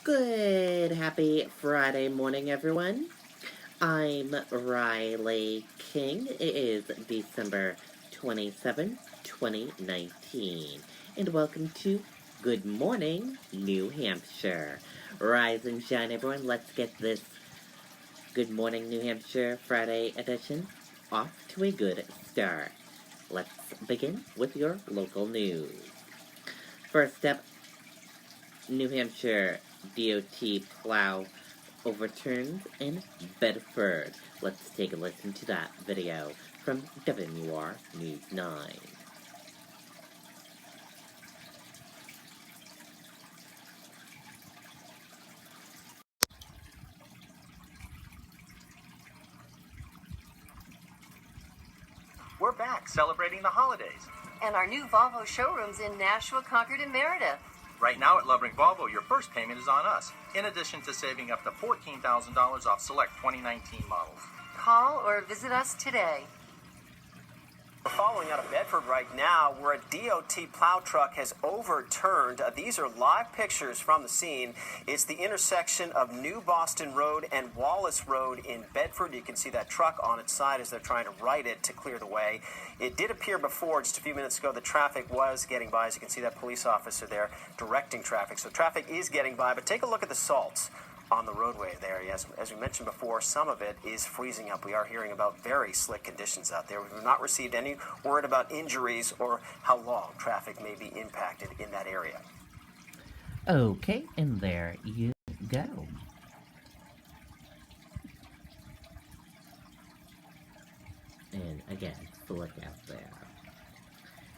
Good, happy Friday morning, everyone. I'm Riley King. It is December 27th, 2019. And welcome to Good Morning, New Hampshire. Rise and shine, everyone. Let's get this Good Morning, New Hampshire Friday edition off to a good start. Let's begin with your local news. First up, New Hampshire DOT plow overturns in Bedford. Let's take a listen to that video from WR News 9. We're back celebrating the holidays. And our new Volvo showrooms in Nashua, Concord, and Meredith. Right now at Lovering Volvo, your first payment is on us, in addition to saving up to $14,000 off select 2019 models. Call or visit us today. We're following out of Bedford right now, where a DOT plow truck has overturned. These are live pictures from the scene. It's the intersection of New Boston Road and Wallace Road in Bedford. You can see that truck on its side as they're trying to right it to clear the way. It did appear before, just a few minutes ago, the traffic was getting by. As you can see, that police officer there directing traffic. So traffic is getting by, but take a look at the salts on the roadway there. Yes, as we mentioned before, some of it is freezing up. We are hearing about very slick conditions out there. We have not received any word about injuries or how long traffic may be impacted in that area. Okay, and there you go. And again, the look out there.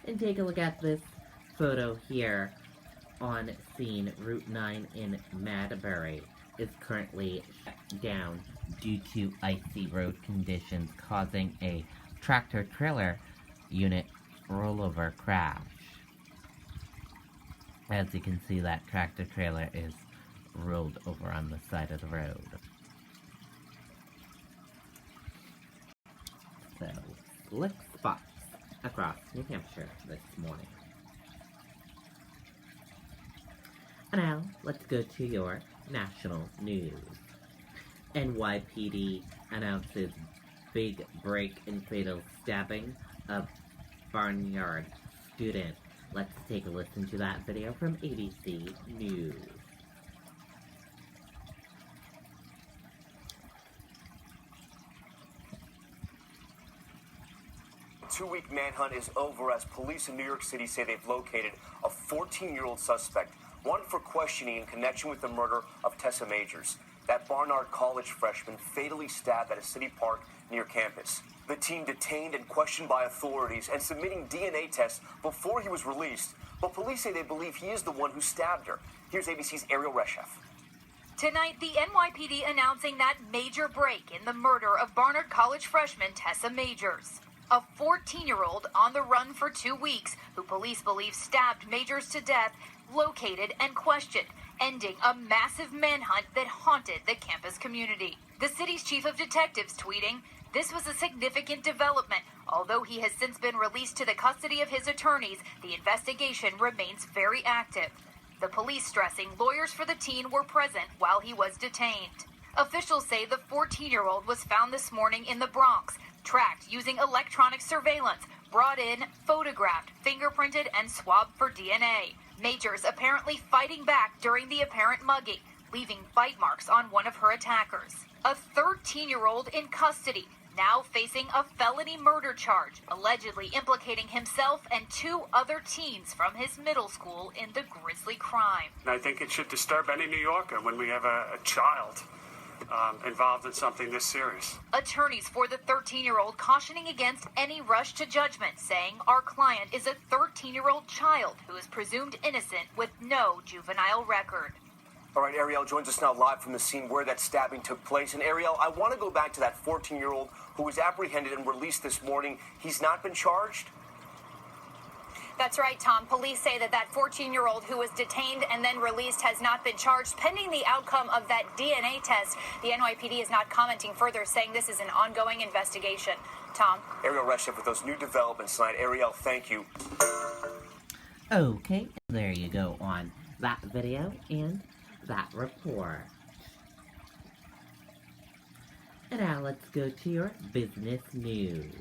And take a look at this photo here on scene. Route 9 in Madbury is currently shut down due to icy road conditions, causing a tractor-trailer unit rollover crash. As you can see, that tractor-trailer is rolled over on the side of the road. So, slick spots across New Hampshire this morning. And now, let's go to your national news. NYPD announces big break in fatal stabbing of barnyard student. Let's take a listen to that video from ABC News. Two-week manhunt is over as police in New York City say they've located a 14-year-old suspect, one for questioning in connection with the murder of Tessa Majors, that Barnard College freshman fatally stabbed at a city park near campus. The teen detained and questioned by authorities and submitting DNA tests before he was released, but police say they believe he is the one who stabbed her. Here's ABC's Ariel Reshef. Tonight, the NYPD announcing that major break in the murder of Barnard College freshman Tessa Majors. A 14-year-old on the run for 2 weeks who police believe stabbed Majors to death, located and questioned, ending a massive manhunt that haunted the campus community. The city's chief of detectives tweeting, "This was a significant development. Although he has since been released to the custody of his attorneys, the investigation remains very active." The police stressing lawyers for the teen were present while he was detained. Officials say the 14-year-old was found this morning in the Bronx, tracked using electronic surveillance, brought in, photographed, fingerprinted, and swabbed for DNA. Majors apparently fighting back during the apparent mugging, leaving bite marks on one of her attackers. A 13-year-old in custody, now facing a felony murder charge, allegedly implicating himself and 2 other teens from his middle school in the grisly crime. I think it should disturb any New Yorker when we have a child involved in something this serious. Attorneys for the 13-year-old cautioning against any rush to judgment, saying our client is a 13-year-old child who is presumed innocent with no juvenile record. All right, Ariel joins us now live from the scene where that stabbing took place. And Ariel, I want to go back to that 14-year-old who was apprehended and released this morning. He's not been charged? That's right, Tom. Police say that 14-year-old who was detained and then released has not been charged. Pending the outcome of that DNA test, the NYPD is not commenting further, saying this is an ongoing investigation. Tom? Ariel Reshef with those new developments tonight. Ariel, thank you. Okay, there you go on that video. And that report. And now let's go to your business news.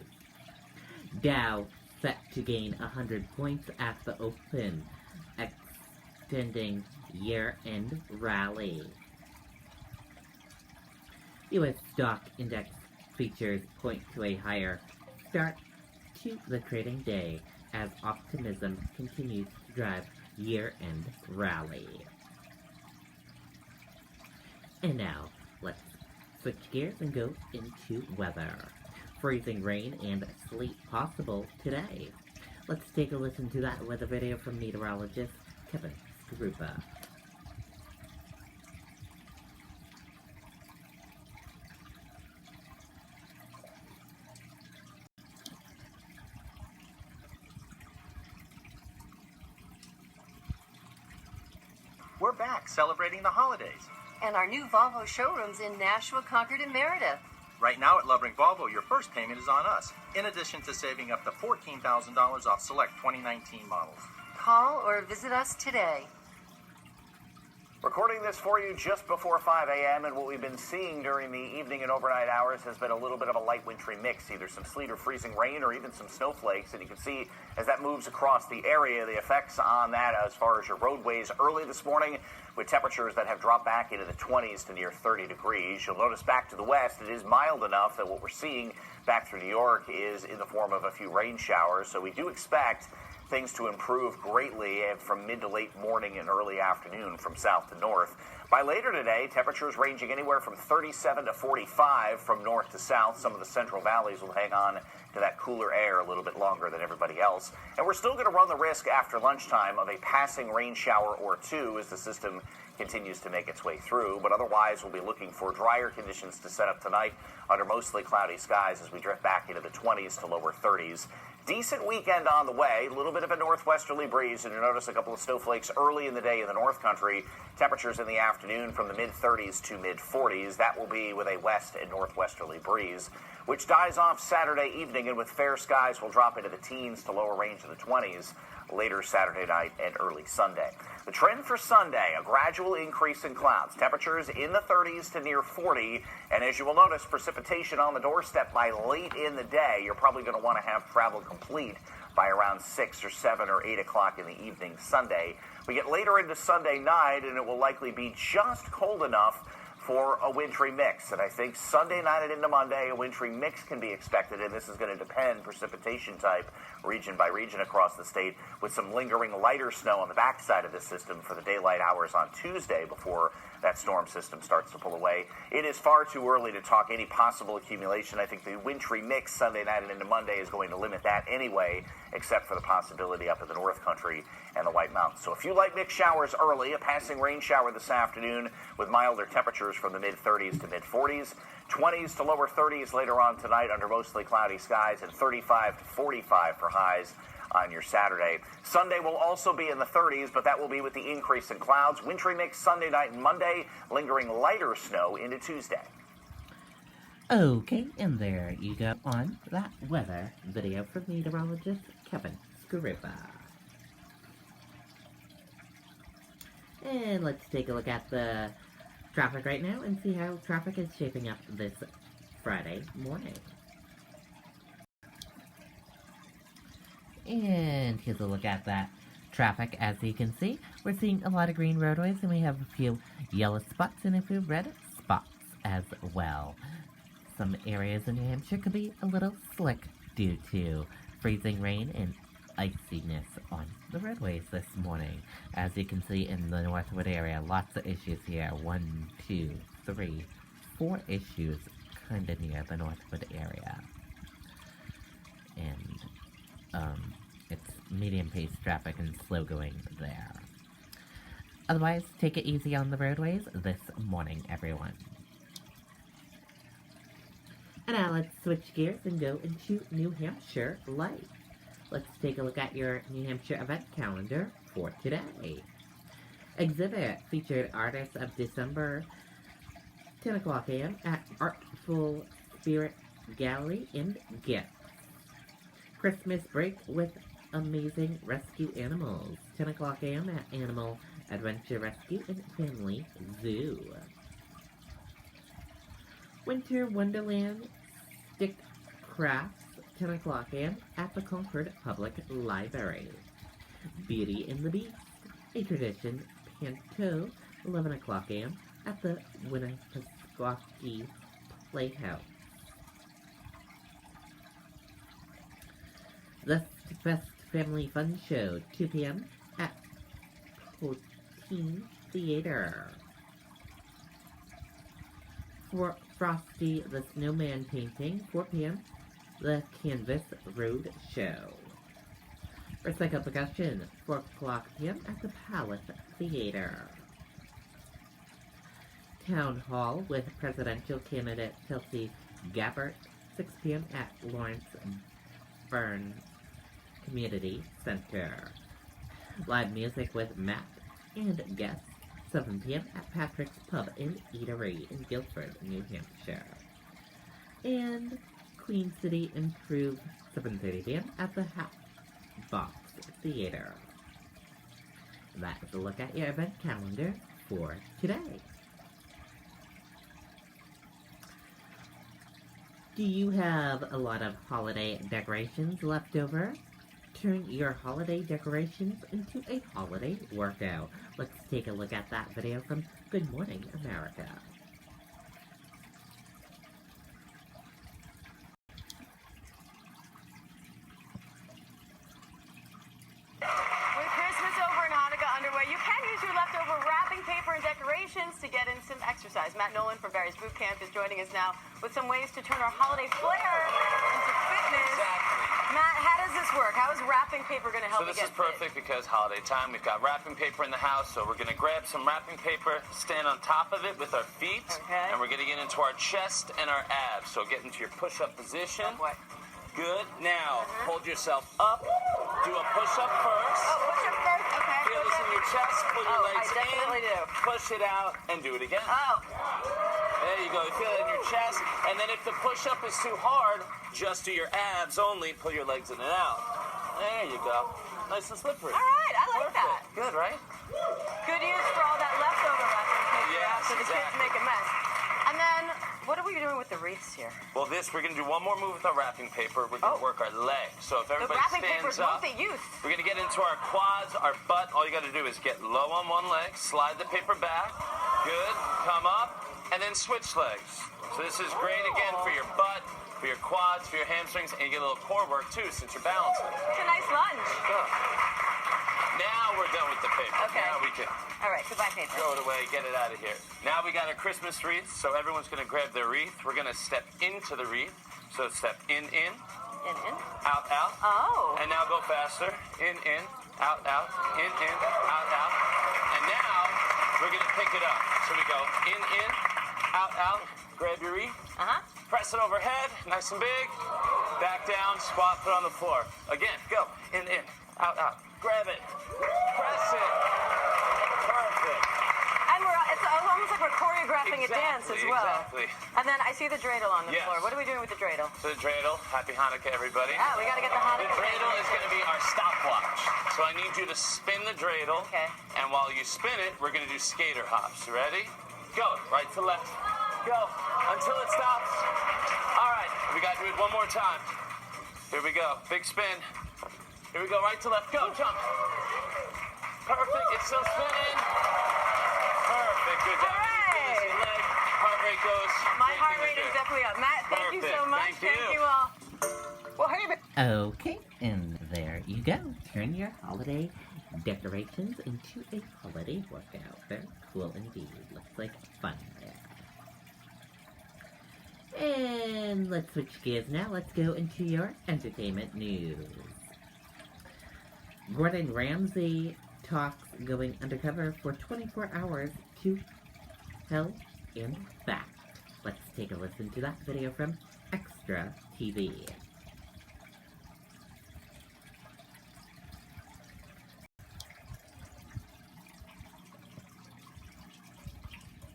Dow set to gain 100 points at the open, extending year-end rally. U.S. stock index features point to a higher start to the trading day as optimism continues to drive year-end rally. And now, let's switch gears and go into weather. Freezing rain and sleet possible today. Let's take a listen to that weather video from meteorologist Kevin Skarupa. We're back celebrating the holidays. And our new Volvo showrooms in Nashua, Concord, and Merida. Right now at Lovering Volvo, your first payment is on us, in addition to saving up to $14,000 off select 2019 models. Call or visit us today. Recording this for you just before 5 a.m. and what we've been seeing during the evening and overnight hours has been a little bit of a light wintry mix, either some sleet or freezing rain or even some snowflakes. And you can see as that moves across the area, the effects on that as far as your roadways early this morning with temperatures that have dropped back into the 20s to near 30 degrees. You'll notice back to the west, it is mild enough that what we're seeing back through New York is in the form of a few rain showers. So we do expect things to improve greatly from mid to late morning and early afternoon from south to north. By later today, temperatures ranging anywhere from 37 to 45 from north to south. Some of the central valleys will hang on to that cooler air a little bit longer than everybody else. And we're still going to run the risk after lunchtime of a passing rain shower or two as the system continues to make its way through. But otherwise, we'll be looking for drier conditions to set up tonight under mostly cloudy skies as we drift back into the 20s to lower 30s. Decent weekend on the way, a little bit of a northwesterly breeze, and you'll notice a couple of snowflakes early in the day in the North Country. Temperatures in the afternoon from the mid-30s to mid-40s. That will be with a west and northwesterly breeze, which dies off Saturday evening, and with fair skies will drop into the teens to lower range of the 20s later Saturday night and early Sunday. The trend for Sunday, a gradual increase in clouds. Temperatures in the 30s to near 40, and as you will notice, precipitation on the doorstep by late in the day. You're probably going to want to have travel complete by around 6 or 7 or 8 o'clock in the evening Sunday. We get later into Sunday night, and it will likely be just cold enough for a wintry mix. And I think Sunday night and into Monday, a wintry mix can be expected, and this is going to depend precipitation type region by region across the state, with some lingering lighter snow on the backside of the system for the daylight hours on Tuesday before that storm system starts to pull away. It is far too early to talk any possible accumulation. I think the wintry mix Sunday night and into Monday is going to limit that anyway, except for the possibility up in the North Country and the White Mountains. So a few light mix showers early, a passing rain shower this afternoon with milder temperatures from the mid-30s to mid-40s, 20s to lower 30s later on tonight under mostly cloudy skies, and 35 to 45 for highs on your Saturday. Sunday will also be in the 30s, but that will be with the increase in clouds. Wintry mix Sunday night and Monday, lingering lighter snow into Tuesday. Okay, and there you go on that weather video from meteorologist Kevin Skarupa. And let's take a look at the traffic right now and see how traffic is shaping up this Friday morning. And here's a look at that traffic. As you can see, we're seeing a lot of green roadways, and we have a few yellow spots and a few red spots as well. Some areas in New Hampshire could be a little slick due to freezing rain and iciness on the roadways this morning. As you can see in the Northwood area, lots of issues here. 1, 2, 3, 4 issues kind of near the Northwood area. And, it's medium-paced traffic and slow going there. Otherwise, take it easy on the roadways this morning, everyone. And now let's switch gears and go into New Hampshire life. Let's take a look at your New Hampshire event calendar for today. Exhibit featured Artists of December, 10 o'clock a.m. at Artful Spirit Gallery and Gifts. Christmas break with Amazing Rescue Animals, 10 o'clock a.m. at Animal Adventure Rescue and Family Zoo. Winter Wonderland Stick Crafts, 10 o'clock a.m. at the Concord Public Library. Beauty and the Beast, a tradition, Panto, 11 o'clock a.m. at the Winnipesaukee Playhouse. The Fest Family Fun Show, 2 p.m. at Poteen Theater. For Frosty the Snowman painting, 4 p.m. The Canvas Road Show. Recycle Percussion, 4 o'clock p.m. at the Palace Theater. Town Hall with presidential candidate Tulsi Gabbard, 6 p.m. at Lawrence Burns Community Center. Live music with Matt and guests, 7 p.m. at Patrick's Pub and Eatery in Guilford, New Hampshire. And Queen City Improve, 7:30 p.m. at the Hat Box Theater. That is a look at your event calendar for today. Do you have a lot of holiday decorations left over? Turn your holiday decorations into a holiday workout. Let's take a look at that video from Good Morning America. With Christmas over and Hanukkah underway, you can use your leftover wrapping paper and decorations to get in some exercise. Matt Nolan from Barry's Boot Camp is joining us now with some ways to turn our holiday flair into fitness. Exactly. Matt, how does this work? How is wrapping paper going to help So you this get is perfect because holiday time. We've got wrapping paper in the house, so we're going to grab some wrapping paper, stand on top of it with our feet, Okay. and we're going to get into our chest and our abs. So get into your push-up position. Oh, boy. Good. Now, hold yourself up. Do a push-up first. Oh, push up first. Okay. Feel this in your chest. Pull your Oh, I legs definitely in. do. Push it out, and do it again. Oh. There you go. You feel it in your chest. And then if the push-up is too hard, just do your abs only. Pull your legs in and out. There you go. Nice and slippery. All right. I like Perfect. that. Good, right? Good use for all that leftover wrapping paper Yes, after the kids exactly. make a mess. And then, what are we doing with the wreaths here? Well, we're going to do one more move with our wrapping paper. We're going to work our legs. So if The everybody wrapping paper stands is up, multi-use. we're going to get into our quads, our butt. All you got to do is get low on one leg, slide the paper back. Good. Come up, and then switch legs. So this is great, again, for your butt, for your quads, for your hamstrings, and you get a little core work, too, since you're balancing. It's a nice lunge. Good. Now we're done with the paper. Okay. Now we can All right, goodbye, paper. throw it away, get it out of here. Now we got our Christmas wreath, so everyone's going to grab their wreath. We're going to step into the wreath. So step in, In. out, out. Oh. And now go faster. In, out, out. In, out. And now we're going to pick it up. So we go in, out. Grab your wreath. Uh-huh. Press it overhead, nice and big. Back down, squat, put on the floor. Again, go. In, out. Grab it. Press it. Perfect. And it's almost like we're choreographing a dance as well. Exactly. And then I see the dreidel on the Yes. floor. What are we doing with the dreidel? So the dreidel, happy Hanukkah, everybody. Yeah, we got to get the hot. The dreidel is going to be our stopwatch. So I need you to spin the dreidel. Okay. And while you spin it, we're going to do skater hops. You ready? Go. Right to left. Go. Until it stops. All right. We got to do it one more time. Here we go. Big spin. Here we go. Right to left. Go. Jump. Perfect. It's still spinning. Perfect. Good job. All right. Your leg. Heart rate goes. My heart rate is definitely up. Matt, thank you so Perfect. much. Thank you. all. Well, hey, Okay, and there you go. Turn your holiday decorations into a holiday workout. Very cool indeed. Looks like fun there. And let's switch gears now. Let's go into your entertainment news. Gordon Ramsay talks going undercover for 24 hours to Hell and Back. Let's take a listen to that video from Extra TV.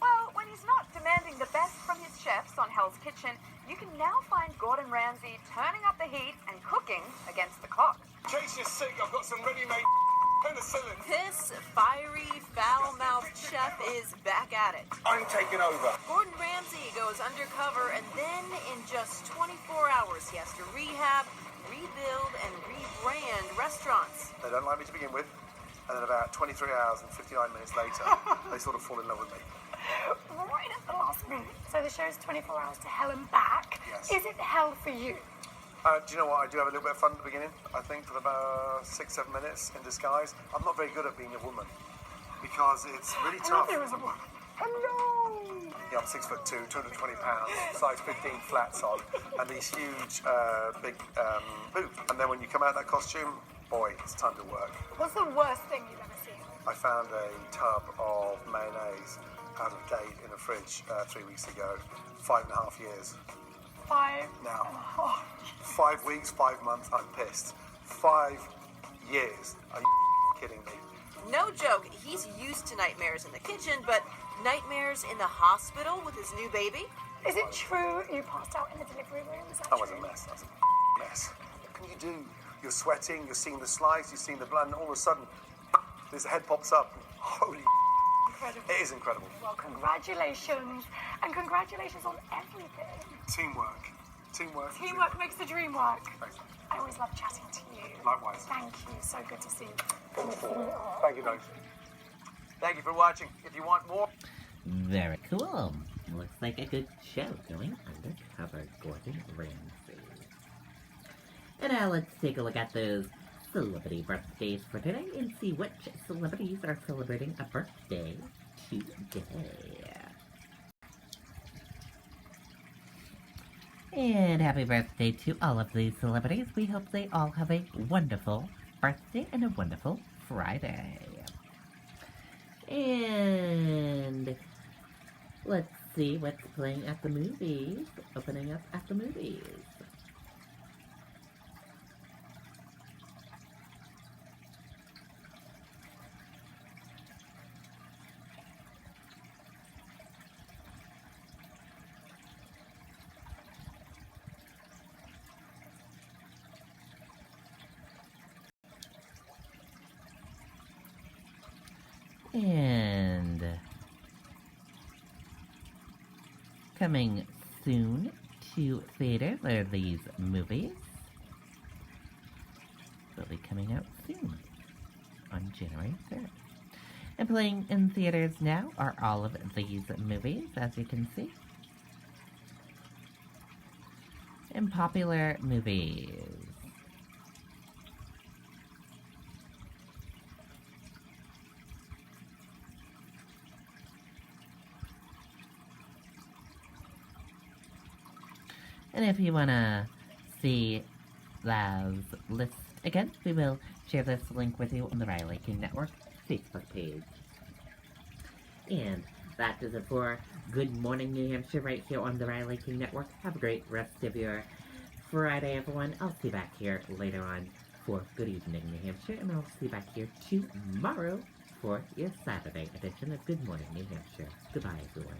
Well, when he's not demanding the best from his chefs on Hell's Kitchen, you can now find Gordon Ramsay turning up the heat and cooking against the clock. In case you're sick, I've got some ready-made Penicillin. This fiery, foul-mouthed chef is back at it. I'm taking over. Gordon Ramsay goes undercover, and then in just 24 hours, he has to rehab, rebuild, and rebrand restaurants. They don't like me to begin with, and then about 23 hours and 59 minutes later, they sort of fall in love with me. Right at the last minute. So the show's 24 hours to hell and back. Yes. Is it hell for you? Do you know what? I do have a little bit of fun at the beginning. I think for about 6-7 minutes in disguise. I'm not very good at being a woman because it's really tough. There was a woman. Hello! Yeah, I'm 6'2", 220 pounds, size 15 flats on, and these huge, big boobs. And then when you come out of that costume, boy, it's time to work. What's the worst thing you've ever seen? I found a tub of mayonnaise out of date in a fridge 3 weeks ago. 5.5 years. 5. Now, Oh, 5 weeks, 5 months, I'm pissed. 5 years. Are you kidding me? No joke, he's used to nightmares in the kitchen, but nightmares in the hospital with his new baby? is it true you passed out in the delivery room? Is that I was true? a mess. I was a mess. What can you do? You're sweating, you're seeing the slides, you're seeing the blood, and all of a sudden, this head pops up. Holy Incredible. it is incredible. Well, congratulations. And congratulations on everything. Teamwork. Teamwork. Teamwork makes the dream work. Thanks. I always love chatting to you. Likewise. Thank you. So good to see you. Thank you, guys. Thank you for watching. If you want more... Very cool. Looks like a good show going undercover, Gordon Ramsay. And now let's take a look at those celebrity birthdays for today and see which celebrities are celebrating a birthday today. And happy birthday to all of these celebrities. We hope they all have a wonderful birthday and a wonderful Friday. And let's see what's playing at the movies, opening up at the movies. And coming soon to theaters are these movies. They'll be coming out soon on January 3rd. And playing in theaters now are all of these movies, as you can see. And popular movies. And if you want to see Lav's list again, we will share this link with you on the Riley King Network Facebook page. And that does it for Good Morning New Hampshire right here on the Riley King Network. Have a great rest of your Friday, everyone. I'll see you back here later on for Good Evening New Hampshire, and I'll see you back here tomorrow for your Saturday edition of Good Morning New Hampshire. Goodbye, everyone.